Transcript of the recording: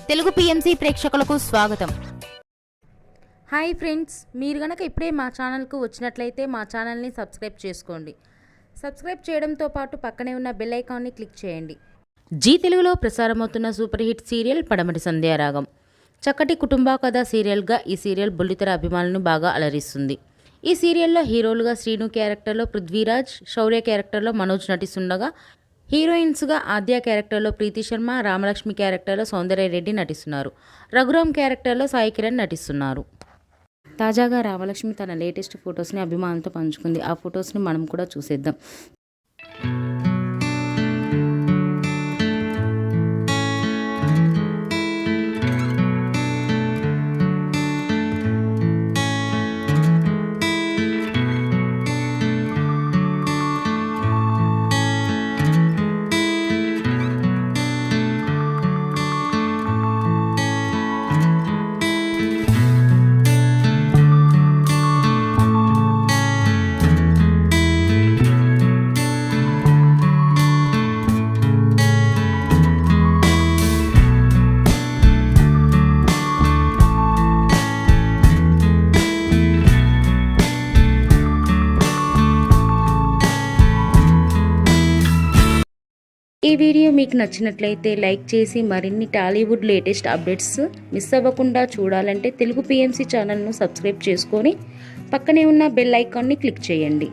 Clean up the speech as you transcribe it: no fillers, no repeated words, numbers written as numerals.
Telugu PMC ప్రేక్షకులకు స్వాగతం. Hi friends, మీరు గనక ఇప్పుడే మా ఛానల్కు వచ్చినట్లయితే మా ఛానల్ని సబ్స్క్రైబ్ చేసుకోండి. సబ్స్క్రైబ్ చేయడంతో పాటు పక్కనే ఉన్న బెల్ ఐకాన్ని క్లిక్ చేయండి. జీ తెలుగులో ప్రసారమవుతున్న సూపర్ హిట్ సీరియల్ పడమటి సంధ్యారాగం. చక్కటి కుటుంబ కథ సీరియల్గా ఈ సీరియల్ బుల్లితెర అభిమానులను బాగా అలరిస్తుంది. ఈ సీరియల్లో హీరోలుగా శ్రీను క్యారెక్టర్లో పృథ్వీరాజ్, శౌర్య క్యారెక్టర్లో మనోజ్ నటిస్తుండగా హీరోయిన్స్గా ఆద్య క్యారెక్టర్లో ప్రీతి శర్మ, రామలక్ష్మి క్యారెక్టర్లో సౌందర్య రెడ్డి నటిస్తున్నారు. రఘురామ్ క్యారెక్టర్లో సాయి కిరణ్ నటిస్తున్నారు. తాజాగా రామలక్ష్మి తన లేటెస్ట్ ఫొటోస్ని అభిమానులతో పంచుకుంది. ఆ ఫొటోస్ని మనం కూడా చూసేద్దాం. ఈ వీడియో మీకు నచ్చినట్లయితే లైక్ చేసి మరిన్ని టాలీవుడ్ లేటెస్ట్ అప్డేట్స్ మిస్ అవ్వకుండా చూడాలంటే తెలుగు పిఎంసి ఛానల్ను సబ్స్క్రైబ్ చేసుకొని పక్కనే ఉన్న బెల్ ఐకాన్ని క్లిక్ చేయండి.